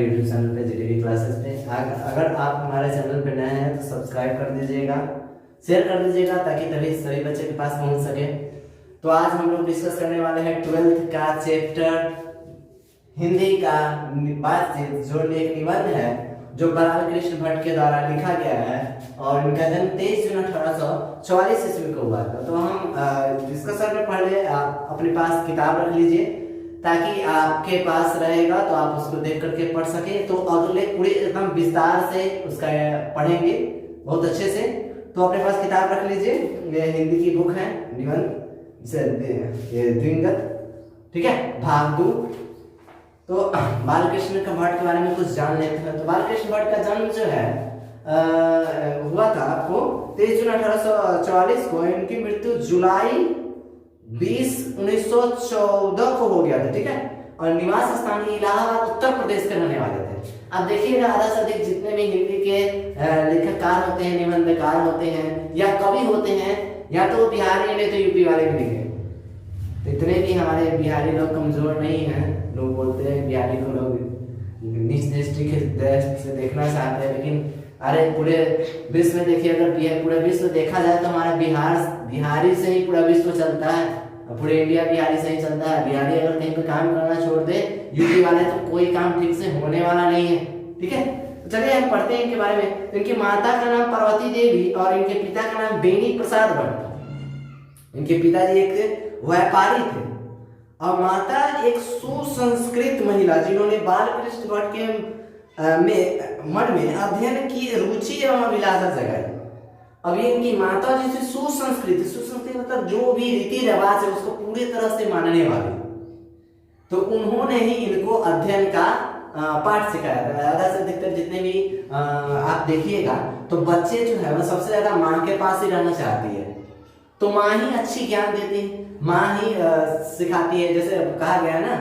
हमारे YouTube channel पे GDV classes पे। अगर आप हमारे चैनल पे नए हैं तो सब्सक्राइब कर दीजिएगा, शेयर कर दीजिएगा ताकि तभी सभी बच्चे के पास पहुंच सके। तो आज हम लोग डिस्कस करने वाले हैं 12th का चैप्टर हिंदी का बातचीत, जो एक निबंध है जो बलाल कृष्ण भट्ट के द्वारा लिखा गया है और इनका जन्म 23 जून 1844 ईस्वी को हुआ था। तो हम डिस्कशन में पहले आप अपने पास किताब रख लीजिए ताकि आपके पास रहेगा तो आप उसको देख करके पढ़ सके। तो अगले पूरे एकदम विस्तार से उसका पढ़ेंगे बहुत अच्छे से। तो अपने पास किताब रख लीजिए, ये हिंदी की बुक है निबंध द्विंगत, ठीक है, भाग 2। तो बालकृष्ण भट्ट के बारे में कुछ जान लेते हैं। तो बालकृष्ण भट्ट का जन्म जो है हुआ था आपको 23 जून 1844 को। इनकी मृत्यु जुलाई 20 1914 को हो गया था, ठीक है। और निवास स्थान इलाहाबाद उत्तर प्रदेश के रहने वाले थे। अब देखिएगा आधा से अधिक जितने भी हिंदी के लेखककार होते हैं, निबंधकार होते हैं या कवि होते हैं, या तो बिहारी नहीं तो यूपी वाले भी लिखे। तो इतने भी हमारे बिहारी लोग कमजोर नहीं हैं। लोग बोलते हैं बिहारी को लोग नीच दृष्टि के दृष्टि से देखना चाहते हैं, लेकिन अरे पूरे विश्व में देखिए, अगर पूरे विश्व देखा जाए तो हमारा बिहारी से ही पूरा विश्व चलता है, पूरे इंडिया बिहारी से ही चलता है। बिहारी अगर कहीं पे काम करना छोड़ दे यूपी वाले तो कोई काम ठीक से होने वाला नहीं है, ठीक है। तो चलिए हम पढ़ते हैं इनके बारे में। इनकी माता का नाम पार्वती देवी और इनके पिता का नाम बेनी प्रसाद भट्ट। इनके पिताजी एक व्यापारी थे और माता एक सुसंस्कृत महिला जिन्होंने बालकृष्ण भट्ट के मन में अध्ययन की रुचि एवं अभिलाषा जगाई। अब ये इनकी माता जैसे सुसंस्कृत मतलब जो भी रीति रिवाज है उसको पूरी तरह से मानने वाली, तो उन्होंने ही इनको अध्ययन का पाठ सिखाया था। ज्यादा से अधिकतर जितने भी आप देखिएगा तो बच्चे जो है वो सबसे ज्यादा माँ के पास ही रहना चाहती है। तो माँ ही अच्छी ज्ञान देती है, माँ ही सिखाती है। जैसे कहा गया है ना,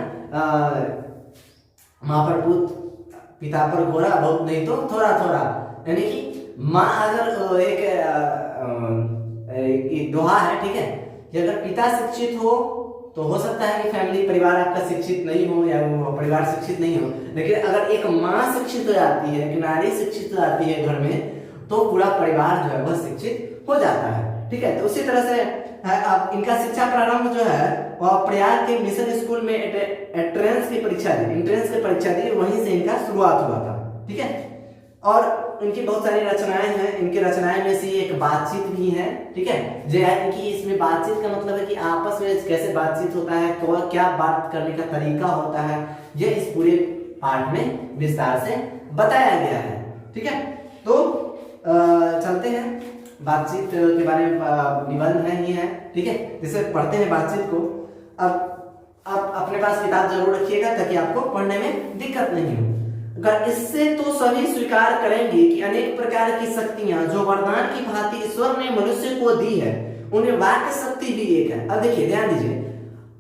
माँ पर पूत पिता पर घोड़ा, बहुत नहीं तो थोड़ा थोड़ा। यानी कि माँ अगर एक दोहा है, ठीक है, कि अगर पिता शिक्षित हो तो हो सकता है कि फैमिली परिवार आपका शिक्षित नहीं हो या वो परिवार शिक्षित नहीं हो, लेकिन अगर एक माँ शिक्षित हो जाती है, एक नारी शिक्षित हो जाती है घर में, तो पूरा परिवार जो है वह शिक्षित हो जाता है, ठीक है। तो उसी तरह से अब इनका शिक्षा प्रारंभ जो है वह प्रयाग के मिशन स्कूल में एंट्रेंस की परीक्षा दी, वहीं से इनका शुरुआत हुआ था, ठीक है। और इनकी बहुत सारी रचनाएं हैं। इनकी रचनाएं में से एक बातचीत भी है, ठीक है। जो है कि इसमें बातचीत का मतलब है कि आपस में कैसे बातचीत होता है, तो क्या बात करने का तरीका होता है, यह इस पूरे पाठ में विस्तार से बताया गया है, ठीक है। तो चलते हैं बातचीत के बारे में, निबंध है ही है, ठीक है। जैसे पढ़ते हैं बातचीत को। अब आप अपने पास किताब जरूर रखिएगा ताकि आपको पढ़ने में दिक्कत नहीं हो। अगर इससे तो सभी स्वीकार करेंगे कि अनेक प्रकार की शक्तियां जो वरदान की भांति ईश्वर ने मनुष्य को दी है, उन्हें वाक्य शक्ति भी एक है। अब देखिए ध्यान दीजिए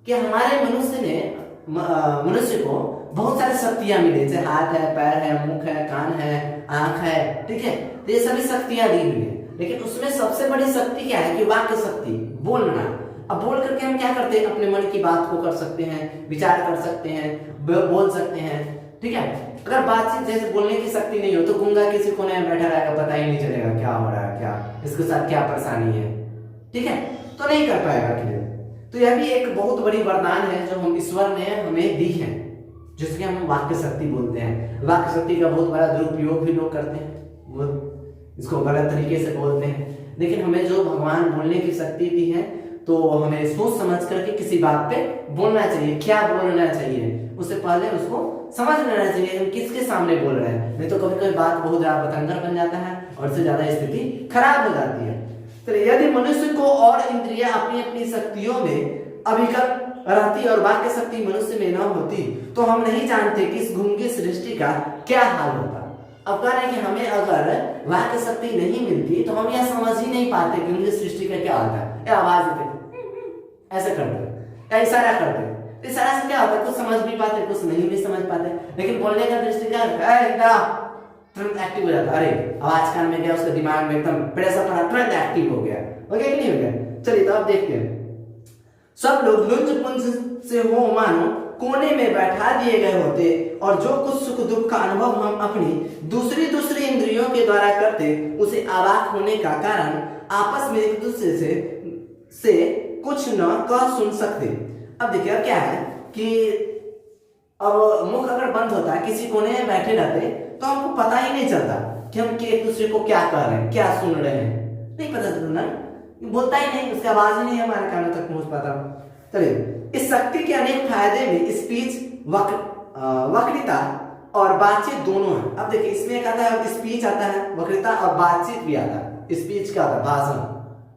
कि हमारे मनुष्य को बहुत सारी शक्तियां मिली, जैसे हाथ है, पैर है, मुख है, कान है, आंख है, ठीक है। तो ये सभी शक्तियां दी हुई है, लेकिन उसमें सबसे बड़ी शक्ति क्या है कि वाक्य शक्ति, बोलना। अब बोल करके हम क्या करते हैं, अपने मन की बात को कर सकते हैं, विचार कर सकते हैं, बोल सकते हैं, ठीक है। अगर बातचीत जैसे बोलने की शक्ति नहीं हो तो गूंगा किसी कोने में बैठा रहेगा, पता ही नहीं चलेगा क्या हो रहा है, क्या इसके साथ क्या परेशानी है, ठीक है, तो नहीं कर पाएगा क्लियर। तो यह भी एक बहुत बड़ी वरदान है जो हम ईश्वर ने हमें दी है, जिसके हम वाक्य शक्ति बोलते हैं। वाक्य शक्ति का बहुत बड़ा दुरुपयोग भी लोग करते हैं, वो इसको गलत तरीके से बोलते हैं। लेकिन हमें जो भगवान बोलने की शक्ति दी है तो हमें सोच समझ करके किसी बात पे बोलना चाहिए, क्या बोलना चाहिए उससे पहले उसको समझ लेना चाहिए हम किसके सामने बोल रहे हैं। नहीं तो कभी कभी बात बहुत ज्यादा बतंगर बन जाता है और इससे ज्यादा स्थिति खराब हो जाती है। तो यदि मनुष्य को और इंद्रियां अपनी अपनी शक्तियों में अभिगत रहती और वाक्य शक्ति मनुष्य में न होती तो हम नहीं जानते कि इस गूंगी सृष्टि का क्या हाल होता। अब कह रहे हैं कि हमें अगर वाक्य शक्ति नहीं मिलती तो हम यह समझ ही नहीं पाते कि उनकी सृष्टि का क्या होता है। या आवाज देते ऐसे करते या इशारा करते, इशारा से क्या होता है, कुछ समझ भी पाते, कुछ नहीं भी समझ पाते। लेकिन बोलने का दृष्टिका तुरंत एक्टिव हो जाता, अरे आवाज कान में गया, उसके दिमाग में एकदम प्रेशर पड़ा, तुरंत एक्टिव हो गया कि नहीं हो गया। चलिए तो अब देखते हैं। सब लोग लुंज पुंज से हो मानो कोने में बैठा दिए गए होते और जो कुछ सुख दुख का अनुभव हम अपनी दूसरी इंद्रियों के द्वारा करते उसे अवाक होने का कारण आपस में एक दूसरे से कुछ न कह सुन सकते। अब देखिए अब क्या है कि अब मुख अगर बंद होता है, किसी कोने में बैठे रहते तो हमको पता ही नहीं चलता कि हम एक दूसरे को क्या कर रहे हैं, क्या सुन रहे हैं, नहीं पता चलता ना, बोलता ही नहीं, उसकी आवाज ही नहीं हमारे कानों तक पहुंच पाता। चलिए, इस शक्ति के अनेक फायदे में स्पीच, वक्तृता और बातचीत दोनों है। अब देखिए इसमें एक आता है स्पीच आता है, वक्तृता और बातचीत भी आता है। स्पीच क्या होता है?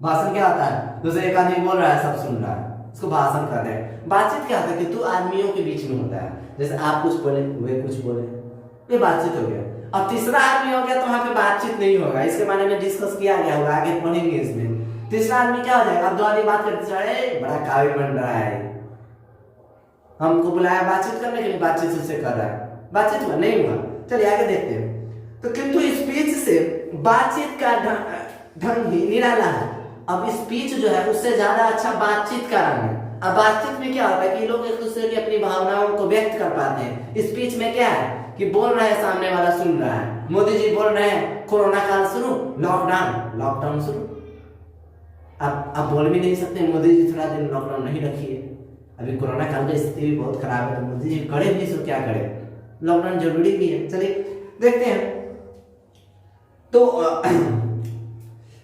भाषण क्या होता है? जैसे एक आदमी बोल रहा है, सब सुन रहा है, उसको भाषण कर रहे हैं। बातचीत क्या होता है कि दो आदमियों के बीच में होता है, जैसे आप कुछ बोले वे कुछ बोले, ये बातचीत हो गया। अब तीसरा आदमी हो गया तो वहां पे बातचीत नहीं होगा, इसके बारे में डिस्कस किया गया होगा, आगे पढ़ेंगे इसमें। तीसरा आदमी क्या हो जाएगा? अब दो आदमी बात करते चले, बड़ा काबिल बन रहा है, हमको बुलाया बातचीत करने के लिए, बातचीत उससे कर रहा है, बातचीत हुआ नहीं हुआ? चलिए आगे देखते हैं। तो किंतु स्पीच से बातचीत का ढंग ही निराला है। अब स्पीच जो है उससे ज्यादा अच्छा बातचीत का रंग है। अब बातचीत में क्या होता है कि लोग एक दूसरे की अपनी भावनाओं को व्यक्त कर पाते हैं। स्पीच में क्या है कि बोल रहे हैं, सामने वाला सुन रहा है। मोदी जी बोल रहे हैं कोरोना काल शुरू, लॉकडाउन शुरू। अब बोल भी नहीं सकते मोदी जी थोड़ा दिन लॉकडाउन नहीं रखिए, अभी कोरोना काल की स्थिति भी बहुत खराब है, तो मोदी जी करे भी तो क्या करे, लॉकडाउन जरूरी भी है। चलिए देखते हैं। तो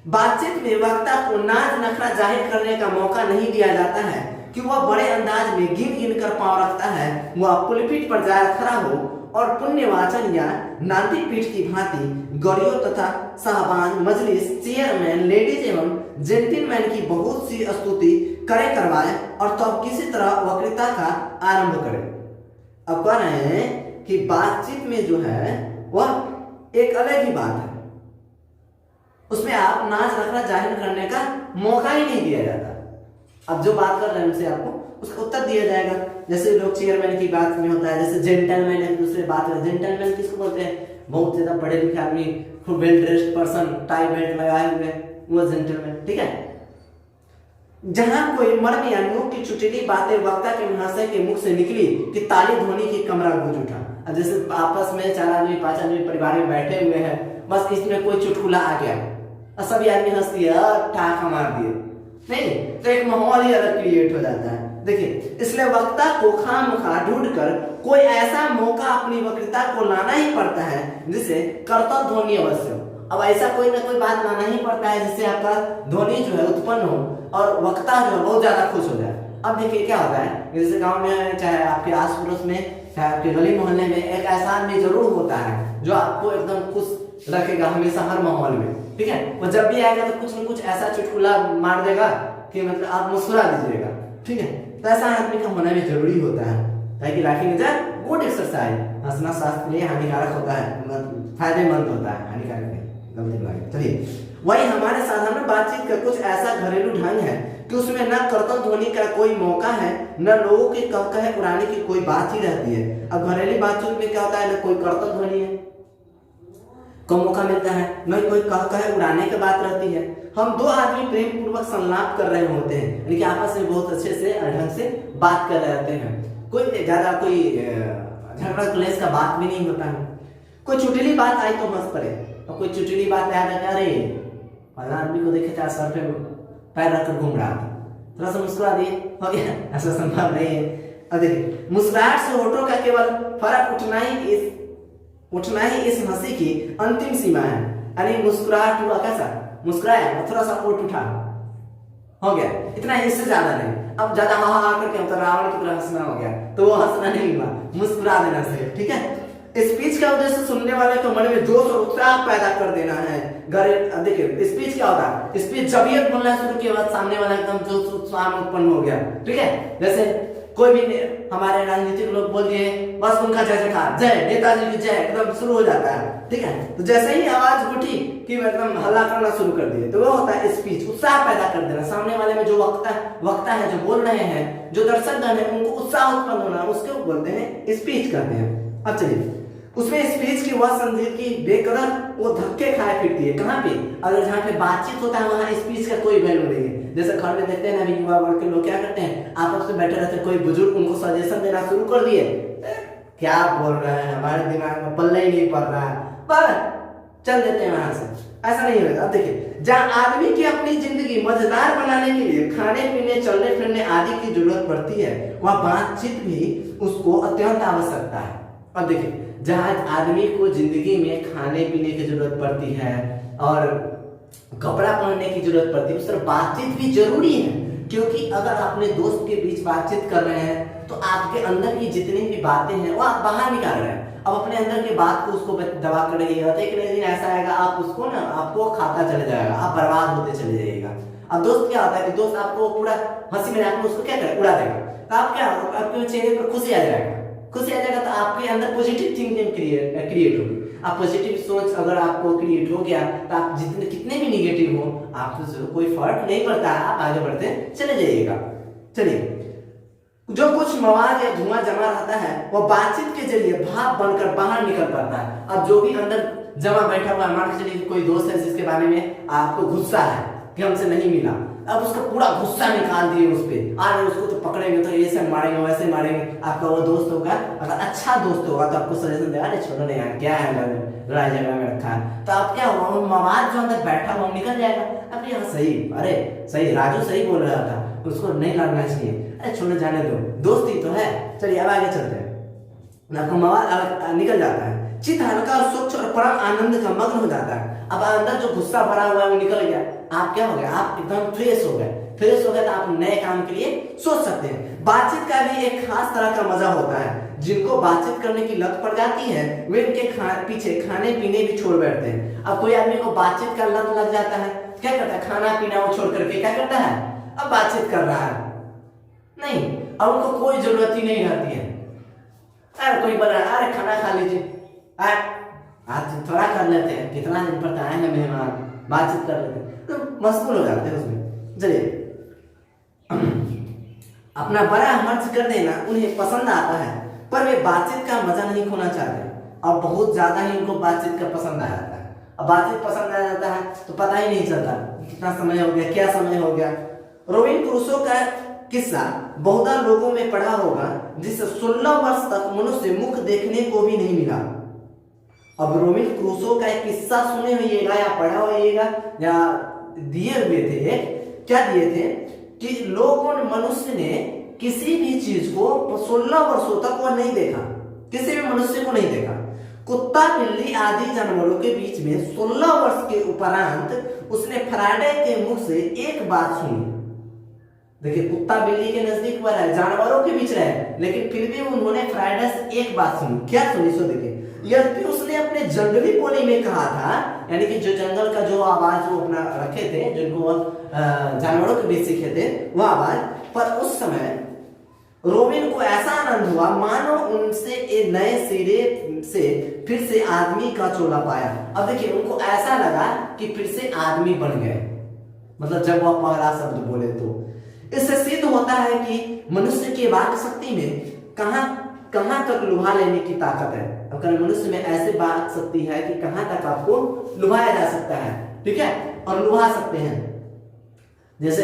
बातचीत में वक्ता को नाज नखरा जाहिर करने का मौका नहीं दिया जाता है कि वह बड़े अंदाज में गिन कर पांव रखता है, वह पुलपीठ पर जाकर खड़ा हो और पुण्यवाचन या नाती पीठ की भांति गौरियों तथा साहबान, मजलिस, चेयरमैन, लेडीज एवं जेंटलमैन की बहुत सी स्तुति करवाए और तो किसी तरह वक्तृता का आरंभ करे। अब कह रहे हैं कि बातचीत में जो है वह एक अलग ही बात है, उसमें आप नाच नखरा जाहिर करने का मौका ही नहीं दिया जाता। अब जो बात कर रहे हैं उनसे आपको उसका उत्तर दिया जाएगा। जैसे लोग चेयरमैन की बात में होता है, जैसे जेंटलमैन एक दूसरे बात कर, जेंटलमैन किसको बोलते हैं? बहुत ज्यादा पढ़े लिखे आदमी, खूब well dressed person, tie belt लगाए हुए, वो जेंटलमैन, ठीक है। जहां कोई मर्म या मुंह की चुटकी बातें वक्ता के महाशय के मुख से निकली कि ताली ध्वनि की कमरा गूंज उठा। अब जैसे आपस में 4 आदमी 5 आदमी परिवार में बैठे हुए हैं, बस इसमें कोई चुटकुला आ गया और सभी आदमी हंस दिए, ठाका मार दिए, नहीं तो एक माहौल ही अलग क्रिएट हो जाता है। देखिए, इसलिए वक्ता को खामखा ढूंढकर कोई ऐसा मौका अपनी वक्तृता को लाना ही पड़ता है जिसे कर्तव्य ध्वनि अवश्य हो। अब ऐसा कोई ना कोई बात लाना ही पड़ता है जिससे आपका ध्वनि जो है उत्पन्न हो और वक्ता जो है बहुत ज्यादा खुश हो जाए। अब देखिए क्या होता है, जैसे गांव में, चाहे आपके आस पड़ोस में, चाहे आपके गली मोहल्ले में, एक ऐसा आदमी जरूर होता है जो आपको एकदम खुश रखेगा हमेशा हर माहौल में, ठीक है। वो जब भी आएगा तो कुछ न कुछ ऐसा चुटकुला मार देगा कि मतलब आप मुस्कुरा दीजिएगा, ठीक है। तो ऐसा आदमी का होना भी जरूरी होता है, ताकि life is a good exercise. हंसना स्वास्थ्य के लिए हानिकारक होता है, फायदेमंद होता है, हानिकारक नहीं, गलती बात। चलिए, वही हमारे साधारण बातचीत का कुछ ऐसा घरेलू ढंग है कि उसमें न कर्तव्य ध्वनि का कोई मौका है, न लोगों के कहे उड़ाने की कोई बात ही रहती है। अब घरेलू बातचीत में क्या होता है, न कोई कर्तव्य ध्वनि है को मौका मिलता है, न कोई कहे उड़ाने की बात रहती है। हम दो आदमी प्रेम पूर्वक संलाप कर रहे होते हैं, यानी कि आपस में बहुत अच्छे से ढंग से बात कर रहे होते हैं, कोई ज्यादा कोई झगड़ा क्लेश का बात भी नहीं होता है। कोई चुटली बात आई तो हंस पड़े, और कोई चुटली बात याद है, अरे फला आदमी को देखे था सर पे पैर रखकर घूम रहा था, थोड़ा सा मुस्कुरा दिए, हो गया, ऐसा संभव नहीं है। अब देखिए, मुस्कुराहट से होठों का केवल फर्क उठना ही इस हंसी की अंतिम सीमा है। यानी मुस्कुराहट हुआ, कैसा मुस्कुराया, थोड़ा सा होठ उठा, हो गया, इतना, इससे ज्यादा नहीं। अब ज्यादा हा करके मतलब रावण की तरह हंसना हो गया, तो वो हंसना नहीं हुआ, मुस्कुरा देना सही, ठीक है। स्पीच का उद्देश्य सुनने वाले के मन में जोश और उत्साह पैदा कर देना है। देखिए, स्पीच क्या होता है, स्पीच जब ये बोलना शुरू किया बाद सामने वाला एकदम जोश उत्साह उत्पन्न हो गया, ठीक है। जैसे कोई भी हमारे राजनीतिक लोग बोल दिए, बस उनका जय जयकार, जय नेताजी की जय, एकदम शुरू हो जाता है, ठीक है। तो जैसे ही आवाज उठी कि एकदम हल्ला करना शुरू कर दिए, तो वो होता है स्पीच, उत्साह पैदा कर देना। सामने वाले में जो वक्ता है, जो बोल रहे हैं, जो दर्शकगण है, उनको उत्साह उत्पन्न होना, उसको बोलते हैं स्पीच करते हैं। अब चलिए, उसमें स्पीच की वह संजीदगी बेकदर वो धक्के खाए फिरती है। कहाँ पे? अगर जहाँ पे बातचीत होता है वहां स्पीच का कोई वैल्यू नहीं है। जैसे घर में देखते हैं ना, अभी युवा वर्ग के लोग क्या करते हैं, आपस में बैठे रहते हैं, कोई बुजुर्ग उनको सजेशन देना शुरू कर दिए, क्या बोल रहे हैं, हमारे दिमाग में पल्ले ही नहीं पड़ रहा है, पर चल देते हैं वहां से। ऐसा नहीं होगा। अब देखिए, जहाँ आदमी की अपनी जिंदगी मजेदार बनाने के लिए खाने पीने, चलने फिरने आदि की जरूरत पड़ती है, वह बातचीत भी उसको अत्यंत आवश्यकता है। अब देखिए, जहाँ आदमी को जिंदगी में खाने पीने की जरूरत पड़ती है और कपड़ा पहनने की जरूरत पड़ती है, उस तरह बातचीत भी जरूरी है। क्योंकि अगर अपने दोस्त के बीच बातचीत कर रहे हैं तो आपके अंदर की जितनी भी बातें हैं वो आप बाहर निकाल रहे हैं। अब अपने अंदर की बात को उसको दबा कर रहिएगा तो एक दिन ऐसा आएगा, आप उसको ना, आपको खाता चले जाएगा, आप बर्बाद होते चले जाइएगा। अब दोस्त क्या होता है कि दोस्त आपको पूरा हंसी मजाक में उसको क्या करे, उड़ा देगा, तो आप क्या, आपके चेहरे पर खुशी आ जाएगा, खुशी आ जाएगा तो आपके अंदर पॉजिटिव थिंकिंग क्रिएट होगी। आप पॉजिटिव सोच अगर आपको क्रिएट हो गया तो आप जितने कितने भी निगेटिव हो, आपको कोई फर्क नहीं पड़ता, आप आगे बढ़ते चले जाइएगा। चलिए, जो कुछ मवाद या धुआं जमा रहता है वो बातचीत के जरिए भाप बनकर बाहर निकल पड़ता है। अब जो भी अंदर जमा बैठा हुआ है, मान के चलिए कोई दोस्त है जिसके बारे में आपको गुस्सा है कि हमसे नहीं मिला, अब उसका पूरा गुस्सा निकाल दिए उस पर, आज उसको तो पकड़ेंगे तो ऐसे मारेंगे वैसे मारेंगे। आपका वो दोस्त होगा, अगर अच्छा दोस्त होगा तो आपको सजेशन देगा, अरे छोड़ो नहीं यार, क्या है लड़ाई झगड़ा में रखा है, तो आप क्या होगा, मवाद जो अंदर बैठा हुआ निकल जाएगा। अब यहाँ सही, अरे सही, राजू सही बोल रहा था, उसको नहीं लड़ना चाहिए, अरे छोड़ो जाने दो, दोस्ती तो है। चलिए अब आगे चलते हैं। आपका मवाद निकल जाता है, चित्त हल्का और स्वच्छ और परम आनंद का मग्न हो जाता है। अब अंदर जो गुस्सा भरा हुआ है वो निकल गया, आप क्या हो गए, आप एकदम फ्रेश हो गए। फ्रेश हो गए तो आप नए काम के लिए सोच सकते हैं। बातचीत का भी एक खास तरह का मजा होता है। जिनको बातचीत करने की लत पड़ जाती है वे इनके पीछे खाने पीने भी छोड़ बैठते हैं। अब कोई आदमी को बातचीत का लत लग जाता है, क्या करता है, खाना पीना वो छोड़ करके क्या करता है, अब बातचीत कर रहा है, नहीं, अब उनको कोई जरूरत ही नहीं रहती है। अरे कोई बोला, अरे खाना खा लीजिए, आज थोड़ा कर लेते हैं, कितना दिन पर आए हैं मेहमान, बातचीत कर लेते हैं, तो मशगूल हो जाते हैं उसमें। चलिए, अपना बड़ा खर्च कर देना उन्हें पसंद आता है, पर वे बातचीत का मजा नहीं खोना चाहते और बहुत ज्यादा ही उनको बातचीत का पसंद आ जाता है। अब बातचीत पसंद आ जाता है तो पता ही नहीं चलता कितना समय हो गया, क्या समय हो गया। रोबिन क्रूसो का किस्सा बहुधा लोगों में पढ़ा होगा, जिसे 16 वर्ष तक मनुष्य मुख देखने को भी नहीं मिला। अब रोबिन क्रूसो का एक किस्सा सुने होइएगा या पढ़ा होइएगा या दिए हुए थे, क्या दिए थे कि लोगों ने, मनुष्य ने किसी भी चीज को 16 वर्षों तक वह नहीं देखा, किसी भी मनुष्य को नहीं देखा। कुत्ता, बिल्ली आदि जानवरों के बीच में 16 वर्ष के उपरांत उसने फ्राइडे के मुख से एक बात सुनी। देखिए, कुत्ता बिल्ली के नजदीक वह रहे, जानवरों के बीच रहे, लेकिन फिर भी उन्होंने फ्राइडे से एक बात सुनी। क्या सुनी, सो देखिए, यद्यपि उसने अपने जंगली बोली में कहा था, यानी कि जो जंगल का जो आवाज वो अपना रखे थे, जिनको वह जानवरों के बीच सीखे थे वह आवाज, पर उस समय रोबिन को ऐसा आनंद हुआ मानो उनसे एक नए सिरे से फिर से आदमी का चोला पाया। अब देखिए, उनको ऐसा लगा कि फिर से आदमी बन गए, मतलब जब वह पहला शब्द बोले तो। इससे सिद्ध होता है कि मनुष्य की वाक शक्ति में कहां तक लुभा लेने की ताकत है। अगर मनुष्य में ऐसे वाक शक्ति है कि कहां तक आपको लुभाया जा सकता है, ठीक है, और लुभा सकते हैं। जैसे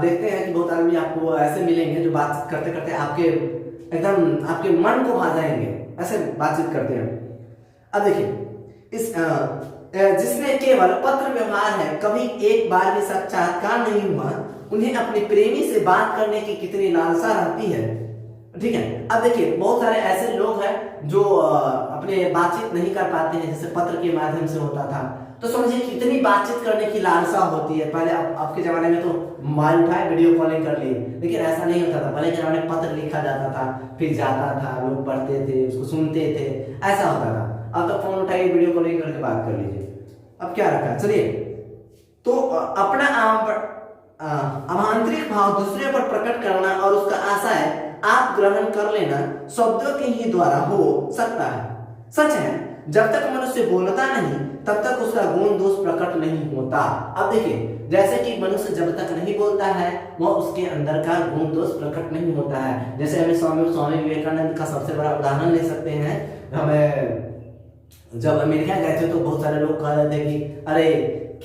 देखते हैं कि बहुत आदमी आपको ऐसे मिलेंगे जो बातचीत करते करते आपके एकदम आपके मन को भा जाएंगे, ऐसे बातचीत करते हैं। अब देखिए, इस जिसमें केवल पत्र व्यवहार है, कभी एक बार भी साक्षात्कार नहीं हुआ, उन्हें अपने प्रेमी से बात करने की कितनी लालसा रहती है, ठीक है। अब देखिए, बहुत सारे ऐसे लोग हैं जो अपने बातचीत नहीं कर पाते हैं, जैसे पत्र के माध्यम से होता था, तो समझिए कितनी बातचीत करने की लालसा होती है। पहले आपके जमाने में तो मोबाइल उठाए वीडियो कॉलिंग कर लिए, लेकिन ऐसा नहीं होता था। पहले के जमाने में पत्र लिखा जाता था, फिर जाता था, लोग पढ़ते थे, उसको सुनते थे, ऐसा होता था। अब तो फोन उठाइए, वीडियो कॉलिंग करके बात कर लीजिए। अब क्या रखा, चलिए, तो अपना आंतरिक भाव दूसरे पर प्रकट करना और उसका आशय आप ग्रहण कर लेना शब्दों के ही द्वारा हो सकता है। सच है, जब तक मनुष्य बोलता नहीं तब तक उसका गुण दोष प्रकट नहीं होता। अब देखिए, जैसे कि मनुष्य जब तक नहीं बोलता है वह उसके अंदर का गुण दोष प्रकट नहीं होता है। जैसे हमें स्वामी विवेकानंद का सबसे बड़ा उदाहरण ले सकते हैं। हमें जब अमेरिका गए थे तो बहुत सारे लोग कह रहे थे कि अरे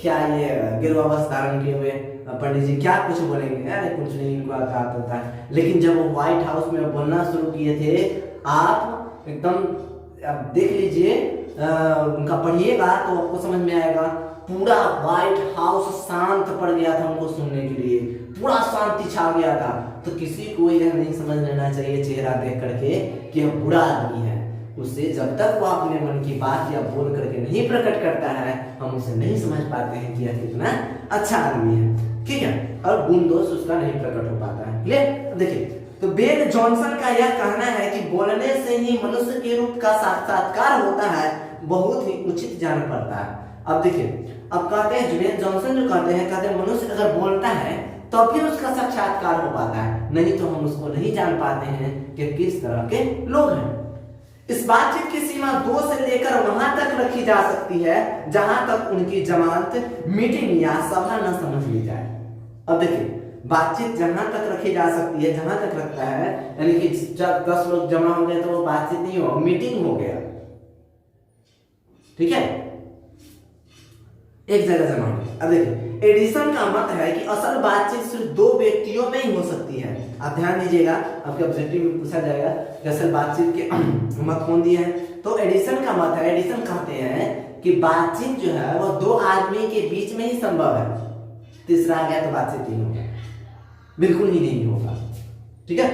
क्या ये गिरवा वस्त्र धारण किए हुए पंडित जी क्या कुछ बोलेंगे, अरे कुछ नहीं, इनको क्या होता है। लेकिन जब वो व्हाइट हाउस में बोलना शुरू किए थे, आप एकदम अब देख लीजिए, उनका पढ़िएगा तो आपको समझ में आएगा। पूरा व्हाइट हाउस शांत पड़ गया था उनको सुनने के लिए, पूरा शांति छा गया था। तो किसी को यह नहीं समझ लेना चाहिए चेहरा देख करके कि यह बुरा आदमी है। उससे जब तक वो अपने मन की बात या बोल करके नहीं प्रकट करता है, हम उसे नहीं समझ पाते हैं कि यह कितना अच्छा आदमी है, ठीक है, और गुण दोष उसका नहीं प्रकट हो पाता है। क्लियर? देखिए, तो बेन जॉनसन का यह कहना है कि बोलने से ही मनुष्य के रूप का साक्षात्कार होता है, बहुत ही उचित जान पड़ता है। अब देखिए, अब कहते हैं बेन जॉनसन जो कहते हैं मनुष्य अगर बोलता है तो फिर उसका साक्षात्कार हो पाता है, नहीं तो हम उसको नहीं जान पाते हैं कि किस तरह के लोग हैं। इस बातचीत की सीमा 2 से लेकर वहां तक रखी जा सकती है जहां तक उनकी जमानत मीटिंग या सभा न समझ ली जाए। अब देखिए, बातचीत जहां तक रखी जा सकती है, जहां तक रखता है, यानी कि जब 10 लोग जमा हो गए तो वो बातचीत नहीं हो, मीटिंग हो गया, ठीक है, एक जगह जमा हो गया। अब देखिए, एडिसन का मत है कि असल बातचीत सिर्फ 2 व्यक्तियों में ही हो सकती है। आप ध्यान दीजिएगा, आपके ऑब्जेक्टिव में पूछा जाएगा कि असल बातचीत के मत कौन दिए हैं, तो एडिसन का मत है। एडिसन कहते हैं कि बातचीत जो है वो 2 आदमी के बीच में ही संभव है, तीसरा आ गया तो बातचीत नहीं होगा, बिल्कुल ही नहीं होगा, ठीक है।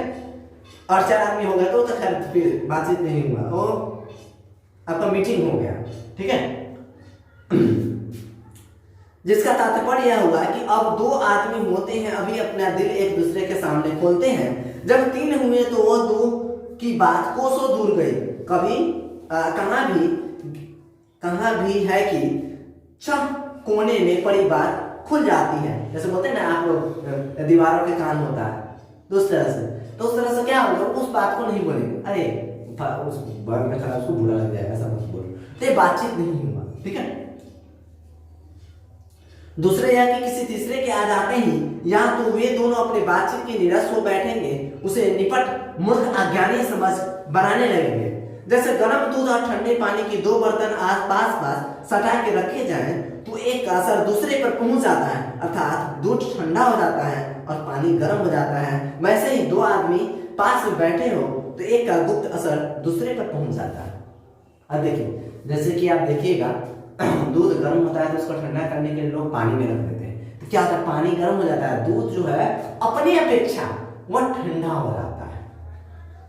और 4 आदमी हो गए तो खैर फिर बातचीत नहीं हुआ, वो आपका मीटिंग हो गया, ठीक है। जिसका तात्पर्य यह हुआ कि अब 2 आदमी होते हैं, अभी अपना दिल एक दूसरे के सामने खोलते हैं। जब 3 हुए तो वो 2 की बात कोसों दूर गई। कभी कहाँ भी है कि छह कोने में पड़ी बात खुल जाती है। जैसे बोलते हैं ना आप लोग, दीवारों के कान होता है, तो उस तरह से क्या होगा, उस बात को नहीं बोलेंगे, अरे उस बात में खड़ा, उसको बुरा लग जाएगा, ऐसा मत बोलो, तो बातचीत नहीं हुआ, ठीक है। दूसरे या कि किसी तीसरे के आ जाते ही या तो वे दोनों अपने बातचीत के निरस हो बैठेंगे, उसे निपट मूर्ख अज्ञानी समझ बनाने लगेंगे। जैसे गर्म दूध और ठंडे पानी के 2 बर्तन पास सटा के रखे जाएं तो एक का असर दूसरे पर पहुंच जाता है, अर्थात दूध ठंडा हो जाता है और पानी गर्म हो जाता है। वैसे ही 2 आदमी पास में बैठे हो तो एक का गुप्त असर दूसरे पर पहुंच जाता है। अब देखिए, जैसे कि आप देखिएगा, दूध गर्म होता है तो उसको ठंडा करने के लिए लोग पानी में रख देते हैं, तो क्या होता है, पानी गर्म हो जाता है, दूध जो है अपनी अपेक्षा वह ठंडा हो जाता है।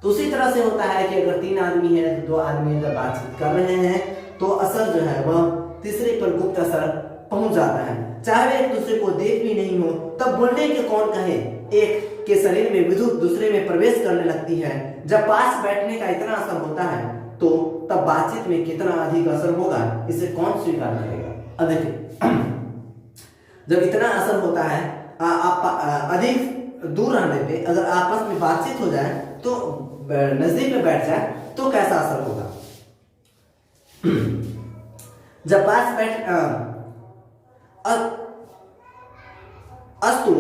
तो उसी तरह से होता है कि अगर 3 आदमी है तो 2 आदमी अगर बातचीत कर रहे हैं तो असर जो है वह तीसरे पर गुप्त असर पहुंच जाता है। चाहे वे एक दूसरे को देख भी नहीं हो, तब बोलने के कौन कहे, एक के शरीर में विद्युत दूसरे में प्रवेश करने लगती है। जब पास बैठने का इतना असर होता है तो तब बातचीत में कितना अधिक असर होगा, इसे कौन स्वीकार करेगा। अब देखिए, जब इतना असर होता है, आप अधिक दूर रहने पे अगर आपस में बातचीत हो जाए तो नजदीक में बैठ जाए तो कैसा असर होगा। जब पास बैठ अस्तु,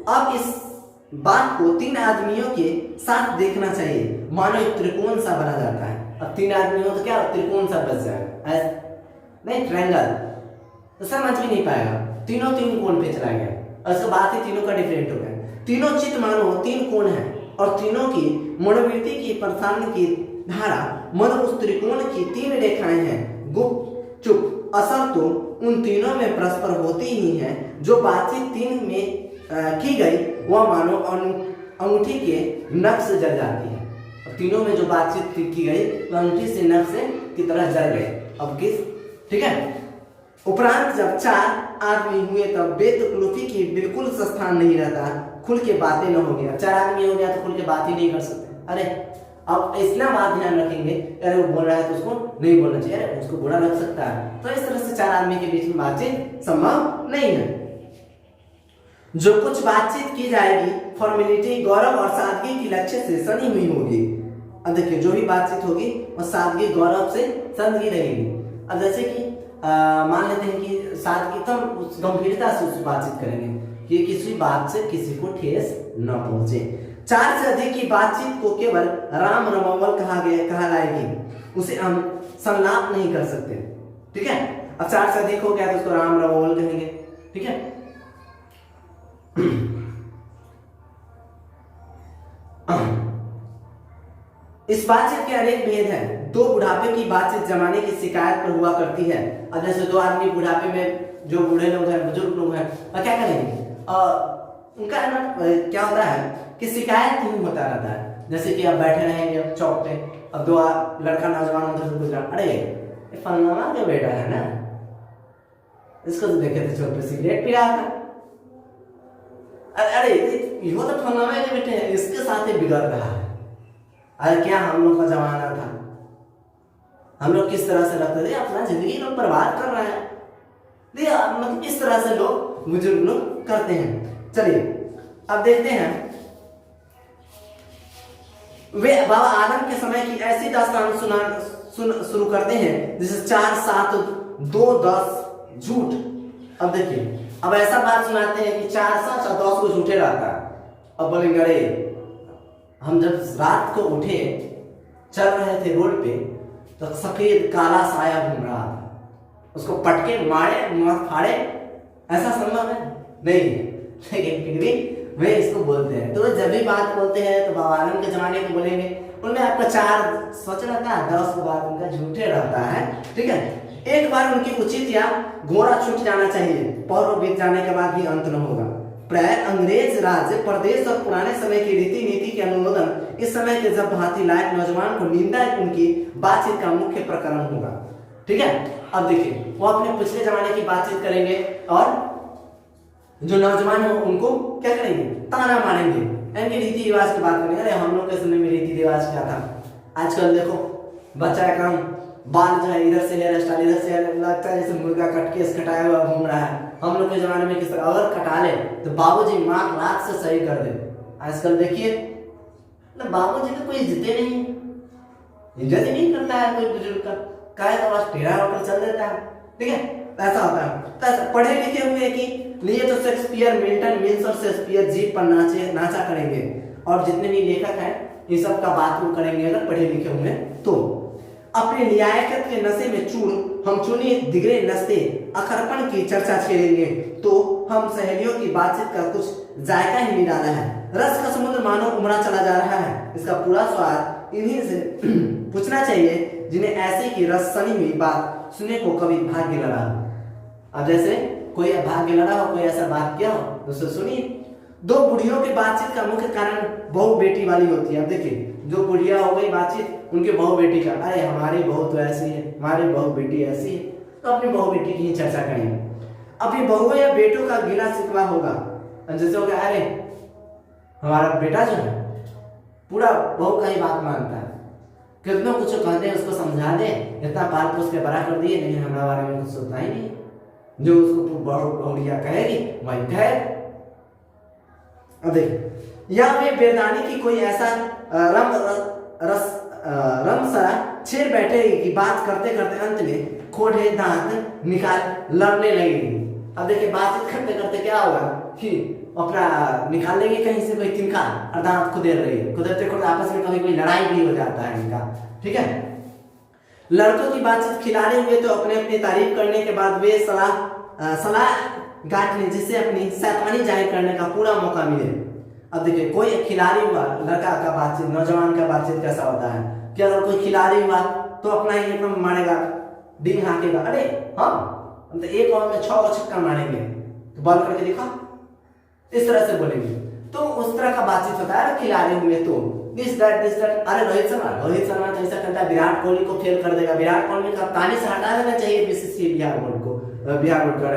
अब इस बात को 3 आदमियों के साथ देखना चाहिए, मानो एक त्रिकोण सा बना जाता है। अब 3 आदमी हो तो क्या त्रिकोण सा बच जाएगा, नहीं ट्रायंगल, तो समझ भी नहीं पाएगा, तीनों 3 कोण पे चला गया, और उसके बाद ही तीनों का डिफरेंट हो गया। तीनों चित्त मानो 3 कोण है और तीनों की मनोवृत्ति की प्रसारण की धारा मन उस त्रिकोण की 3 रेखाएं हैं। गुप्त चुप असर तो उन तीनों में परस्पर होती ही है। जो बातचीत 3 में की गई वह मानो अंगूठी के नख से जल जाती है। तीनों में जो बातचीत की गई वह अंगूठी से नख से की तरह जल गए। अब किस, ठीक है। उपरांत जब 4 आदमी हुए तब बेतकल्लुफी की बिल्कुल स्थान नहीं रहता, खुल के बातें न हो गया। 4 आदमी हो गया तो खुल के बात ही नहीं कर सकते। अरे अब इतना बात ध्यान रखेंगे, अरे वो बोल रहा है तो उसको नहीं बोलना चाहिए, अरे उसको बुरा लग सकता है, तो इस तरह से 4 आदमी के बीच में बातचीत संभव नहीं है। जो कुछ बातचीत की जाएगी फॉर्मेलिटी, गौरव और सादगी की लक्ष्य से सनी हुई होगी। अब देखिए, जो भी बातचीत होगी वो सादगी गौरव से सादगी रहेगी। अब जैसे कि मान लेते हैं कि सादगी तो उस गंभीरता से उस बातचीत करेंगे कि किसी बात से किसी को ठेस न पहुंचे। 4 से अधिक की बातचीत को केवल राम रमोवल कहलाएगी। उसे हम संलाप नहीं कर सकते। ठीक है, अब 4 से अधिक हो गया तो उसको राम रवोल कहेंगे। ठीक है, इस बातचीत के अनेक भेद हैं। 2 बुढ़ापे की बातचीत जमाने की शिकायत पर हुआ करती है। अब जैसे 2 आदमी बुढ़ापे में, जो बूढ़े लोग हैं, बुजुर्ग लोग हैं, और क्या करेंगे, उनका है ना क्या होता है कि शिकायत ही होता रहता है। जैसे कि आप बैठे रहेंगे चौक पे, अब 2 लड़का नौजवान उधर से गुजरा, अरे ये फलाना का बेटा है ना, इसको तो देखे थे चौक पे सिगरेट पी रहा था, अरे ये तो फलाना के बेटे हैं, इसके साथ ही बिगड़ रहा है। अरे क्या हम लोग का जमाना था, हम लोग किस तरह से रखते थे, अपना जिंदगी लोग बर्बाद कर रहे हैं। मतलब इस तरह से लोग, बुजुर्ग लोग करते हैं। चलिए अब देखते हैं, वे बाबा आदम के समय की ऐसी दास्तान शुरू करते हैं जैसे 4 7 2 10 झूठ। अब देखिए, अब ऐसा बात सुनाते हैं कि 4 सच और 10 को झूठे रहता है। अब बोलेंगे अरे हम जब रात को उठे, चल रहे थे रोड पे, तो सफेद काला साया घूम रहा था, उसको पटके मारे फाड़े, ऐसा संभव है नहीं, लेकिन फिर भी वे इसको बोलते हैं। तो जब भी बात बोलते हैं तो बाबा आदम के जमाने को बोलेंगे, उनमें आपका 4 सच रहता है, 10 के बाद उनका झूठे रहता है। ठीक है, एक बार उनकी उचित या घोड़ा छूट जाना चाहिए, पौरों बीत जाने के बाद भी अंत न होगा। प्राय अंग्रेज राज्य प्रदेश और पुराने समय की रीति नीति के अनुमोदन इस समय के जब भांति लायक नौजवान को निंदा उनकी बातचीत का मुख्य प्रकरण होगा। ठीक है, अब देखिए वो अपने पिछले जमाने की बातचीत करेंगे और जो नौजवान हो उनको क्या करेंगे, ताना मारेंगे, इनके रीति रिवाज की बात करेंगे। अरे हम लोग के समय में रीति रिवाज क्या था, आजकल देखो बच्चा एकदम बाल जो है इधर से हेयर स्टाइल, इधर से लगता है जैसे मुर्गा कट के कटाया हुआ घूम रहा है। हम लोग के जमाने में किस तरह, अगर कटा ले तो बाबूजी मार्क लाख से सही कर दे। आजकल देखिए बाबूजी को कोई इज्जत नहीं, इज्जत ही नहीं करता है कोई बुजुर्ग का, कहे तो बस टेढ़ा होकर चल देता है। ठीक है, ऐसा होता है। तो पढ़े लिखे हुए कि लिए तो शेक्सपियर, मिल्टन, मिल्स और शेक्सपियर जीप पर नाचा करेंगे, और जितने भी लेखक हैं ये सब का बात वो करेंगे अगर पढ़े लिखे हुए तो। अपने लियाकत के नशे में चूर हम चुने दिगरे नस्ते अखरपन की चर्चा छेड़ेंगे, तो हम सहेलियों की बातचीत का कुछ जायका ही निराला है। रस का समुद्र मानो उमड़ा चला जा रहा है, इसका पूरा स्वाद इन्हीं से पूछना चाहिए जिन्हें ऐसे की रस सनी हुई बात सुनने को कभी भाग्य लड़ा। अब जैसे कोई भाग्य लड़ा हो, कोई ऐसा बात किया हो तो उसे सुनिए। 2 बुढ़ियों की बातचीत का मुख्य कारण बहू बेटी वाली होती है। अब देखिए जो बुढ़िया हो गई बातचीत, उनके बहू बेटी का, अरे हमारी बहू तो ऐसी है, हमारी बहू बेटी ऐसी है, तो अपनी बहू बेटी की ही चर्चा करेंगे। अपनी बहू या बेटों का गिला शिकवा होगा, जैसे हो गया अरे हमारा बेटा जो है पूरा बहू का ही बात मानता है, कितना कुछ कहते हैं उसको समझा दे, इतना पाल पोस के बड़ा कर दिए, लेकिन हमारे बारे में कुछ सोचता ही नहीं, जो उसको बहुड़िया कहेगी वही कहे। अब देख, या वे बेरदानी की कोई ऐसा रमसरा छेड़ बैठेगी कि बात करते करते अंत में खोटे दांत निकाल लड़ने लगेगी। अब देखिए बातचीत करते करते क्या होगा कि अपना निकाल लेंगे कहीं से कोई तिनका और दांत खुदेर रही है, खुदरते खुद आपस में कभी कोई लड़ाई भी हो जाता है इनका। ठीक है, लड़कों की बातचीत खिलाड़े हुए तो अपने अपनी तारीफ करने के बाद वे सलाह गांठ लें जिससे अपनी शैतानी जाहिर करने का पूरा मौका मिले। अब देखिए कोई खिलाड़ी हुआ, लड़का का बातचीत, नौजवान का बातचीत कैसा होता है कि अगर कोई खिलाड़ी हुआ तो अपना ही एकदम मारेगा, डिंग हाकेगा, अरे हम तो एक ओवर में 6 छक्का मारेंगे, तो बॉल करके दिखा, इस तरह से बोलेंगे। तो उस तरह का बातचीत होता है खिलाड़ी हुए तो दिस दैट। अरे रोहित शर्मा तो ऐसा करता है, विराट कोहली को फेल कर देगा, विराट कोहली को कप्तानी से हटा देना चाहिए बीसीसीआई बिहार बोर्ड को, बिहार बोर्ड कर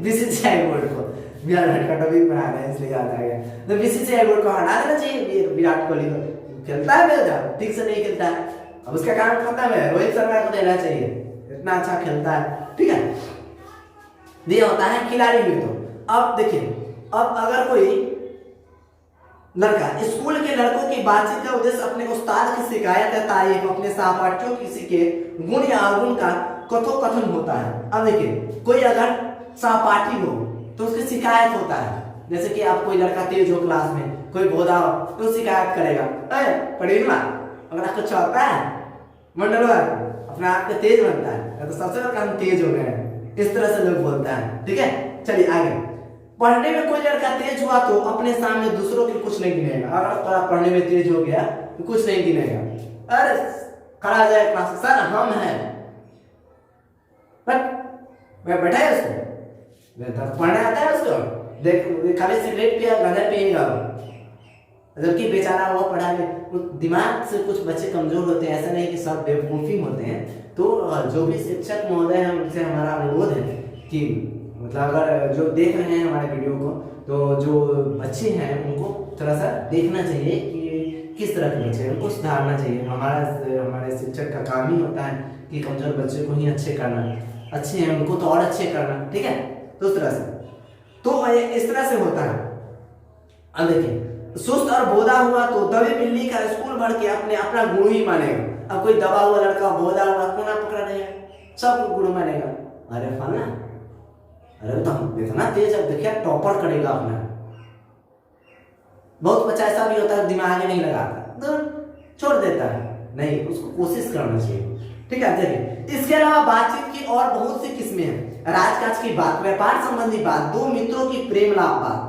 बीसीसीआई बोर्ड को, बिहार बोर्ड का टॉपिक पढ़ा रहे हैं इसलिए याद आ गया, तो बीसीसीआई बोर्ड को हटा देना चाहिए विराट कोहली को, खेलता है ठीक से नहीं खेलता है, अब उसका काम खत्म है, रोहित शर्मा को देना चाहिए, इतना अच्छा खेलता है। ठीक है, ये होता है खिलाड़ी हुए तो। अब देखिए, अब अगर कोई लड़का स्कूल के लड़कों की बातचीत का उद्देश्य अपने उस्ताद की शिकायत या तारीफ, अपने सहपाठियों किसी के गुण या अवगुण का कथोकथन होता है। अब देखिए कोई अगर सहपाठी हो तो उसकी शिकायत होता है, जैसे कि आप कोई लड़का तेज हो क्लास में, कोई भोदा हो तो शिकायत करेगा, परवीन अगर आपको अच्छा होता है मंडलवा अपने आप को तेज बनता है, तो सबसे बड़ा काम तेज हो गए हैं, इस तरह से लोग बोलता है। ठीक है, चलिए आगे। पढ़ने में कोई लड़का तेज हुआ तो अपने सामने दूसरों के कुछ नहीं गिनेगा। अगर पढ़ने में तेज हो गया तो कुछ नहीं गिनेगा। अरे खड़ा आ जाए क्लास, सर हम हैं, मैं बैठा है उसको, पढ़ने आता है उसको, देख खाली सिगरेट पिया, गांजा पिएगा, जबकि बेचारा वो पढ़ा ले। दिमाग से कुछ बच्चे कमजोर होते हैं, ऐसा नहीं कि सब बेवकूफी होते हैं। तो जो भी शिक्षक महोदय हैं उनसे हमारा अनुरोध है कि मतलब अगर जो देख रहे हैं हमारे वीडियो को, तो जो बच्चे हैं उनको थोड़ा सा देखना चाहिए कि किस तरह के बच्चे हैं, उनको सुधारना चाहिए। हमारे शिक्षक का काम ही होता है कि कमजोर बच्चे को ही अच्छे करना, अच्छे हैं उनको तो और अच्छे करना। ठीक है, तो उस तरह से, तो इस तरह से होता है। अब देखिए, सुस्त और बोधा हुआ तो दबी बिल्ली का स्कूल भर के अपने अपना गुरु ही मानेगा। अब कोई दबा हुआ लड़का बोधा हुआ कोना पकड़ा नहीं है, सब गुरु मानेगा। अरे फलना, अरे तो हम इतना तेज, अब देखिए टॉपर करेगा अपना। बहुत बच्चा ऐसा भी होता है दिमाग नहीं लगाता, तो छोड़ देता है, नहीं उसको कोशिश करना चाहिए। ठीक है, देखिए इसके अलावा बातचीत की और बहुत सी किस्में हैं। राजकाज की बात, व्यापार संबंधी बात, दो मित्रों की प्रेम लाभ बात।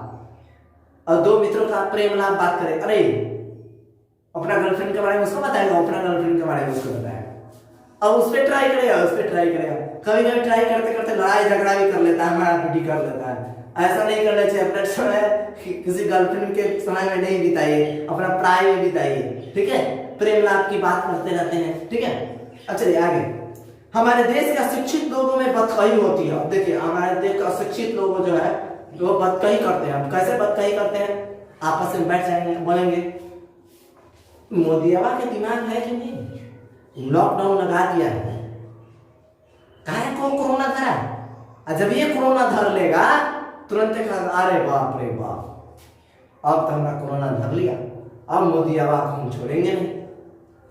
और दो मित्रों का प्रेम लाभ बात करें, अरे अपना गर्लफ्रेंड के बारे में उसको बताएगा, अपना गर्लफ्रेंड के बारे में उसको बताएगा। अब उस पर ट्राई करेगा, उस पर ट्राई करेगा, कभी कभी ट्राई करते करते लड़ाई झगड़ा भी कर लेता है, मारा पीटी कर लेता है। ऐसा नहीं करना चाहिए। अपना समय किसी गर्लफ्रेंड के समय में नहीं बिताइए, अपना पढ़ाई में बिताइए। ठीक है, प्रेम लाभ की बात करते रहते हैं। ठीक है, अब चलिए आगे। हमारे देश का शिक्षित लोगों में बदकही होती है। अब देखिए हमारे देश का शिक्षित लोग जो है वो बदकही करते हैं। अब कैसे बदकही करते हैं, आपस में बैठ जाएंगे, बोलेंगे मोदी आबा के दिमाग है कि नहीं, लॉकडाउन लगा दिया है, काहे को कोरोना धरा, और जब ये कोरोना धर लेगा तुरंत अरे बाप रे बाप, अब तो हमने कोरोना धर लिया, अब मोदी आबा को हम छोड़ेंगे नहीं।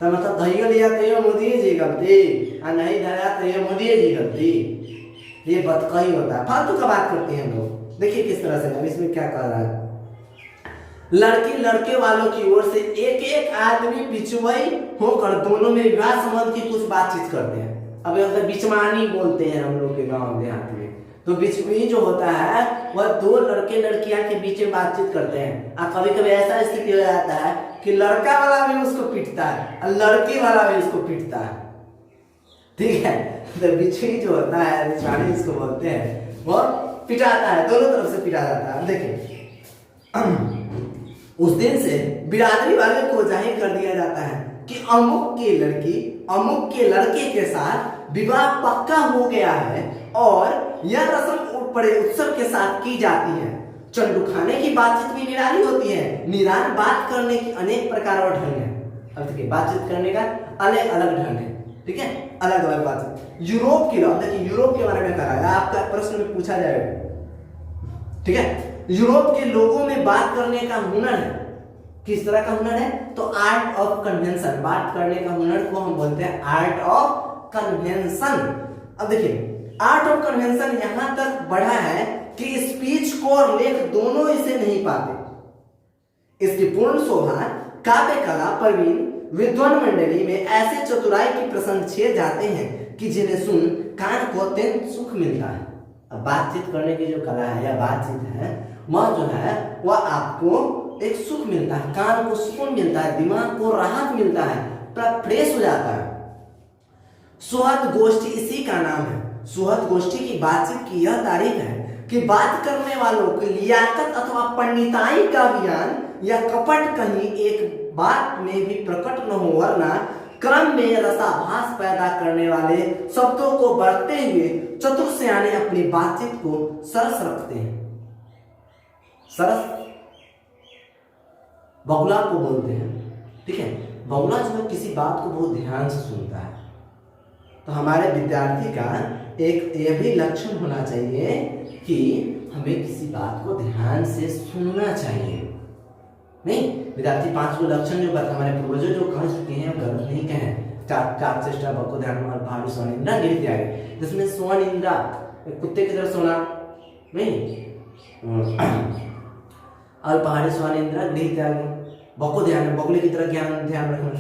तो मतलब धैर्य लिया तो ये मोदी जी गलती, और नहीं धरा तो ये मोदी जी गलती। ये बदकही होता है, फालतू का बात करते हैं लोग। देखिए किस तरह से, अब इसमें क्या कर रहा है, लड़की लड़के वालों की ओर से एक एक आदमी बिचवई होकर दोनों में विवाह संबंध की कुछ बातचीत करते हैं। अब मतलब बिचवानी बोलते हैं हम लोग के गांव देहात में। तो बिचवानी जो होता है वह दो लड़के लड़कियां के बीच में बातचीत करते हैं। और कभी कभी ऐसा स्थिति हो जाता है कि लड़का वाला भी उसको पीटता है और लड़की वाला भी उसको पीटता है। ठीक है, तो बिचवानी जो होता है, बिचवानी इसको बोलते हैं, वो पिटाता है, दोनों तरफ से पिटा जाता है। देखिए उस दिन से बिरादरी वाले को जाहिर कर दिया जाता है कि अमुक की लड़की अमुक के लड़के के साथ विवाह पक्का हो गया है, और यह रस्म बड़े उत्सव के साथ की जाती है। चंडू खाने की बातचीत भी निराली होती है। निदान बात करने की अनेक प्रकार और ढंग है। अब देखिए बातचीत करने का अलग अलग ढंग है। ठीक है, अलग अलग बातचीत। यूरोप की, देखिए यूरोप के बारे में कहा है, आपका प्रश्न में पूछा जाएगा। ठीक है, यूरोप के लोगों में बात करने का हुनर है। किस तरह का हुनर है, तो आर्ट ऑफ कन्वेंशन, बात करने का हुनर को हम बोलते हैं आर्ट ऑफ कन्वेंशन। अब देखिए आर्ट ऑफ कन्वेंशन यहां तक बढ़ा है कि स्पीच को और लेख दोनों इसे नहीं पाते। इसकी पूर्ण शोभा काव्य कला प्रवीण विद्वान मंडली में ऐसे चतुराई की प्रसंग छे जाते हैं कि जिन्हें सुन कान को अत्यंत सुख मिलता है। अब बातचीत करने की जो कला है या बातचीत है, वह जो है वह आपको एक सुख मिलता है, कान को सुकून मिलता है, दिमाग को राहत मिलता है, फ्रेश हो जाता है। सुहद गोष्ठी इसी का नाम है। सुहद गोष्ठी की बातचीत की यह तारीफ है कि बात करने वालों की लियाकत अथवा पंडिताई का ज्ञान या कपट कहीं एक बात में भी प्रकट न हो, वरना क्रम में रसाभास पैदा करने वाले शब्दों को बढ़ते हुए चतुर सियाने अपनी बातचीत को सरस रखते हैं। सरस बगुला को बोलते हैं। ठीक है, बगुला जो है किसी बात को बहुत ध्यान से सुनता है। तो हमारे विद्यार्थी का एक यह भी लक्षण होना चाहिए कि हमें किसी बात को ध्यान से सुनना चाहिए। नहीं, विद्यार्थी 5 को लक्षण जो हमारे पूर्वजों जो कह चुके हैं गलत नहीं कहे। चार चेष्टा को ध्यान में भालू स्वर्ण इंद्रा गिर दिया गया, जिसमें स्वर्ण इंद्रा कुत्ते की तरह सोना नहीं, और पहाड़ी स्वर्ण इंद्रा गृह त्याग, बको ध्यान, बगुले की तरह ध्यान रखना।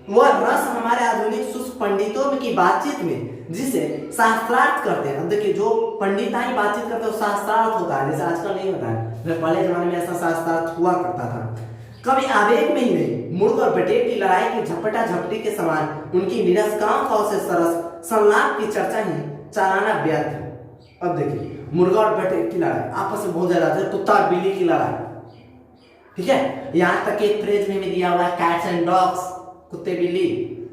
वह रस हमारे आधुनिक शुष्क पंडितों की बातचीत में जिसे शास्त्रार्थ करते हैं। अब देखिए जो पंडिताई बातचीत करते हैं वो शास्त्रार्थ होता है, जैसे आजकल नहीं होता है, पहले जमाने में ऐसा शास्त्रार्थ हुआ करता था। कभी आवेग में ही नहीं, मुर्ग और बटेर की लड़ाई की झपटा झपटी के समान उनकी निरस्कांव से सरस संलाप की चर्चा ही चालाना व्यर्थ है। अब देखिए मुर्गा और बटेर की लड़ाई आपस में बहुत ज्यादा है, कुत्ता और बिल्ली की लड़ाई, ठीक है। यहाँ तक एक फ्रेज में भी दिया हुआ है कैट्स एंड डॉग्स, कुत्ते बिल्ली।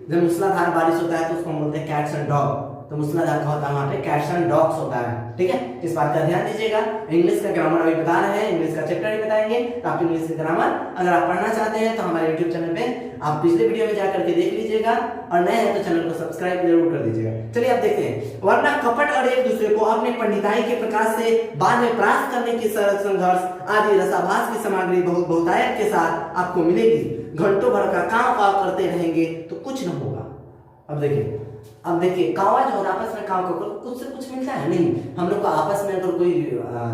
जब मूसलाधार बारिश होता है तो उसको हम बोलते हैं कैट्स एंड डॉग, तो मूसलाधार का होता है वहां पे कैट्स एंड डॉग्स होता है, ठीक है। इस बात का ध्यान दीजिएगा। इंग्लिश का ग्रामर अभी बता रहे हैं, इंग्लिश का चैप्टर भी बताएंगे, तो आप इंग्लिश का ग्रामर अगर आप पढ़ना चाहते हैं तो हमारे यूट्यूब चैनल पे आप पिछले वीडियो में जाकर के देख लीजिएगा, और नए हैं तो चैनल को सब्सक्राइब जरूर कर दीजिएगा। चलिए अब देखते हैं। वरना कपट और एक दूसरे को अपने पंडिताई के प्रकाश से बाद में प्राप्त करने की सड़क संघर्ष आदि रसाभास की सामग्री बहुत बहुतायत के साथ आपको मिलेगी। घंटों भर का काम करते रहेंगे तो कुछ न होगा। अब देखिए कावा जो आपस में काम को कुछ से कुछ मिलता है नहीं। हम लोग को आपस में अगर कोई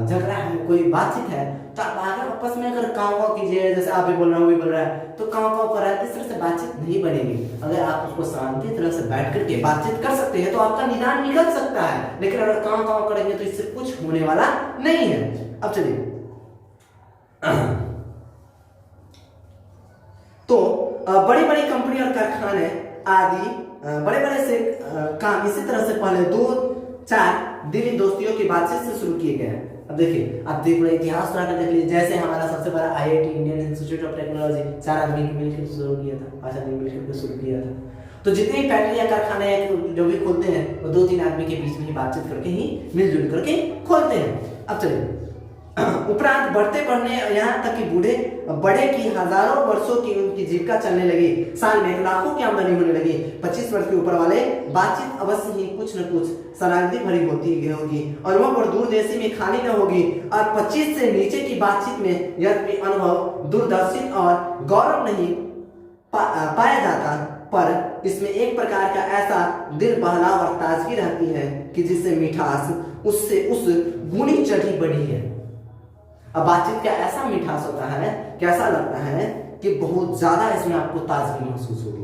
झगड़ा है, कोई बातचीत है, तो आप अगर आपस में अगर कावा कीजिए, जैसे आप भी बोल रहे हो, वो भी बोल रहा है, तो कावा कर रहा है, इस तरह से बातचीत नहीं बनेगी। अगर आप उसको शांति तरह से बैठ करके बातचीत कर सकते हैं तो आपका निदान निकल सकता है, लेकिन अगर कावा करेंगे तो इससे कुछ होने वाला नहीं है। अब चलिए तो बड़ी बड़ी कंपनी और कारखाने आदि बड़े बड़े से काम इसी तरह से पहले 2-4 दिली दोस्तियों की बातचीत से शुरू किए गए हैं। अब देखिए आप देख रहे इतिहास थोड़ा देख लीजिए, जैसे हमारा सबसे बड़ा IIT Indian institute of technology 4 आदमी मिलकर शुरू किया था, 5 आदमी मिलकर शुरू किया था। तो जितनी फैक्ट्रियां कारखाने जो भी खोलते हैं वो 2-3 आदमी के बीच में ही बातचीत करके ही मिलजुल करके खोलते हैं। अब चलिए उपरांत बढ़ते बढ़ने यहाँ तक कि बूढ़े बड़े की हजारों वर्षों की उनकी जीविका चलने लगी, साल में लाखों की आमदनी होने लगी। 25 वर्ष के ऊपर वाले बातचीत अवश्य ही कुछ न कुछ शरारती भरी होगी, अनुभव और दूरदेशी में खाली न होगी। और 25 से नीचे की बातचीत में यह अनुभव दूरदर्शित और गौरव नहीं पाया जाता, पर इसमें एक प्रकार का ऐसा दिल बहलाव और ताजगी रहती है कि जिससे मिठास उससे उस गुनी चढ़ी बढ़ी है। अब बातचीत का ऐसा मिठास होता है, कैसा लगता है कि बहुत ज्यादा इसमें आपको ताजगी महसूस होगी।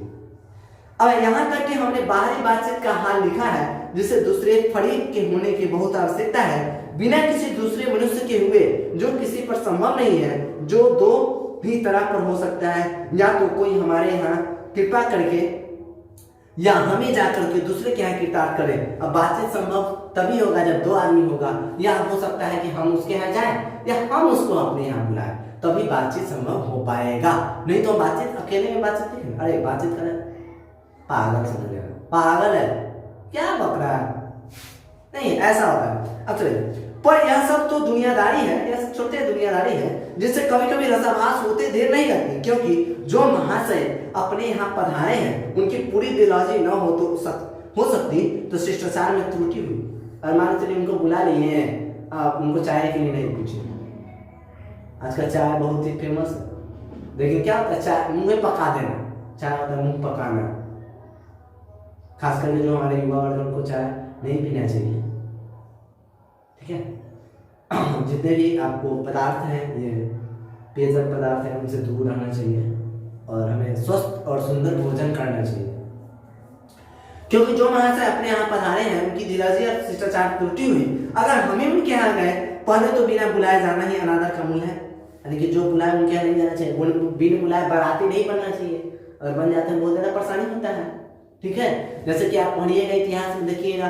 अब यहाँ तक कि हमने बाहरी बातचीत का हाल लिखा है, जिसे दूसरे फरीक के होने की बहुत आवश्यकता है, बिना किसी दूसरे मनुष्य के हुए, जो किसी पर संभव नहीं है, जो दो भी तरह पर हो सकता है। या तो कोई हमारे यहाँ कृपा करके या हमें जाकर के दूसरे के यहाँ कृतार्थ करें। अब बातचीत संभव तभी होगा जब 2 आदमी होगा, या हो सकता है कि हम उसके यहाँ जाएं या हम उसको अपने यहाँ बुलाएं, तभी बातचीत संभव हो पाएगा। नहीं तो बातचीत अकेले में बातचीत नहीं, अरे बातचीत करें पागल समझ लेगा, पागल है क्या बक रहा है, नहीं ऐसा होता है। अब चलिए, पर यह सब तो दुनियादारी है, यह छोटे दुनियादारी है, जिससे कभी कभी रसाभास होते देर नहीं लगती, क्योंकि जो महाशय अपने यहाँ पधारे हैं उनकी पूरी दिलौजी न हो तो हो सकती तो शिष्टाचार में त्रुटि हुई। और मान चलिए उनको बुला लिए हैं, आप उनको चाय के लिए नहीं पूछे। आजकल चाय बहुत ही फेमस है, लेकिन क्या होता है, चाय मुंह में पका देना, चाय होता है मुंह पकाना। खास करके जो हमारे युवा वर्ग उनको चाय नहीं पीना चाहिए, ठीक है। जितने भी आपको पदार्थ हैं, ये पेयजन्य पदार्थ हैं, उनसे दूर रहना चाहिए और हमें स्वस्थ और सुंदर भोजन करना चाहिए, क्योंकि जो महाशय अपने यहाँ पधारे हैं उनकी दिलौजी और शिष्टाचार त्रुटि हुई। अगर हमें उनके यहाँ गए, पहले तो बिना बुलाए जाना ही अनादर का मूल है, यानी कि जो बुलाए उनके यहाँ नहीं जाना चाहिए। बिना बुलाए बाराती नहीं बनना चाहिए, और बन जाते हैं बहुत ज्यादा परेशानी होता है, ठीक है। जैसे कि आप पढ़िएगा इतिहास में, देखिएगा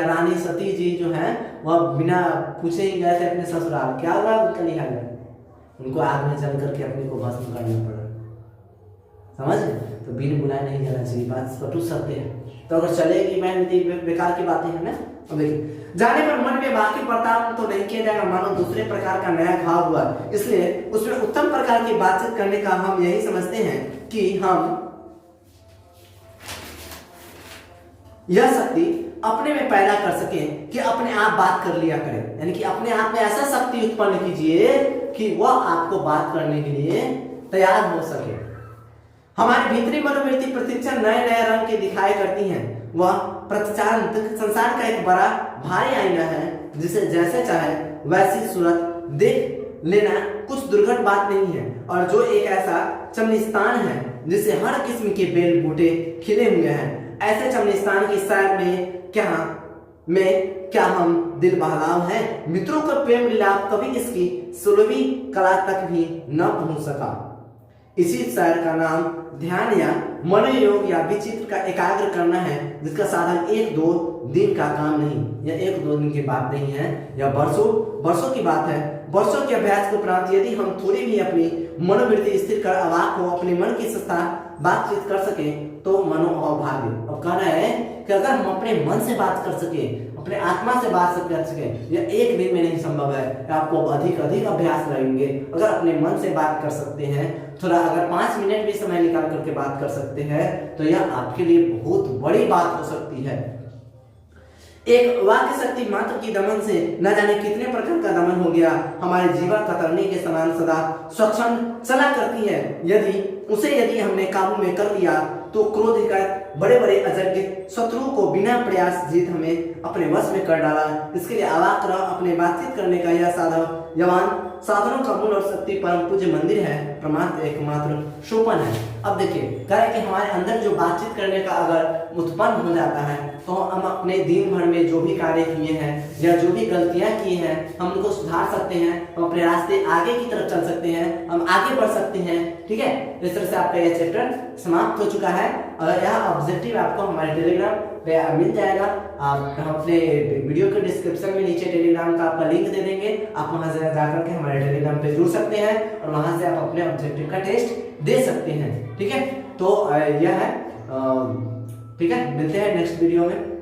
रानी सती जी जो है वह बिना पूछे ही गए थे अपने ससुराल, क्या हुआ उनका लिहाज है, उनको आग में जल करके अपने को भस्म करना पड़ा, समझ। तो बिन बुलाए नहीं जाना चाहिए, बात स्पष्ट सत्य है। तो अगर चलेगी मैं बेकार की बातें हैं ना। अब देखिए, जाने पर मन में बाकी बर्ताव तो नहीं किया जाएगा, मानो दूसरे प्रकार का नया घाव हुआ, इसलिए उसमें उत्तम प्रकार की बातचीत करने का हम यही समझते हैं कि हम यह शक्ति अपने में पैदा कर सके कि अपने आप बात कर लिया करें, यानी कि अपने आप में ऐसा शक्ति उत्पन्न कीजिए कि वह आपको बात करने के लिए तैयार हो सके। हमारी भीतरी मनोवृत्ति प्रतिक्षण नए नए रंग के दिखाई करती हैं। वह प्रतिचार संसार का एक बड़ा भारी आईना है, जिसे जैसे चाहे वैसी सूरत देख लेना कुछ दुर्घट बात नहीं है, और जो एक ऐसा चमनिस्तान है जिससे हर किस्म के बेल बूटे खिले हुए हैं। ऐसे चमनिस्तान की सैर में क्या हम दिल बहलाव हैं। मित्रों का प्रेम लीलाप कभी इसकी 16वीं कला तक भी न पहुंच सका। इसी सैर का नाम ध्यान या मनोयोग या विचित्र का एकाग्र करना है, जिसका साधन 1-2 दिन का काम नहीं, या 1-2 दिन की बात नहीं है, या वर्षों की बात है। वर्षों के अभ्यास के उपरांत यदि हम थोड़ी भी अपनी मनोवृत्ति स्थिर कर अवाक हो अपने मन की सत्ता बातचीत कर सके तो मनो अभाग्य। अब कहना है कि अगर हम अपने मन से बात कर सके, अपने आत्मा से बात कर सके, यह एक दिन में नहीं संभव है, आपको अधिक अभ्यास लगेंगे। अगर अपने मन से बात कर सकते हैं, थोड़ा अगर 5 मिनट भी समय निकाल करके बात कर सकते हैं, तो यह आपके लिए बहुत बड़ी बात हो सकती है। एक वाक्य शक्ति मात्र की दमन से न जाने कितने प्रकार का दमन हो गया। हमारे जीवन कतरने के समान सदा स्वच्छंद चला करती है। यदि हमने काबू में कर लिया तो क्रोध का बड़े बड़े अजज्ञ शत्रुओं को बिना प्रयास जीत हमें अपने वश में कर डाला। इसके लिए अवाक रह अपने बातचीत करने का यह साधनों का मूल और शक्ति परम पूज्य मंदिर है, परमात्मा एकमात्र सोपन है। अब देखिए कह रहे कि हमारे अंदर जो बातचीत करने का अगर उत्पन्न हो जाता है तो हम अपने दिन भर में जो भी कार्य किए हैं या जो भी गलतियां की हैं हम उनको सुधार सकते हैं, हम अपने रास्ते आगे की तरफ चल सकते हैं, हम आगे बढ़ सकते हैं। ठीक है, इस तरह से आपका यह चैप्टर समाप्त हो चुका है और यह ऑब्जेक्टिव आपको हमारे टेलीग्राम पे मिल जाएगा। आप अपने वीडियो के डिस्क्रिप्शन में नीचे टेलीग्राम का आपका लिंक दे देंगे, आप वहां से जाकर के हमारे टेलीग्राम पे जुड़ सकते हैं और वहां से आप अपने ऑब्जेक्टिव का टेस्ट दे सकते हैं। ठीक है, तो यह है। ठीक है, मिलते हैं नेक्स्ट वीडियो में।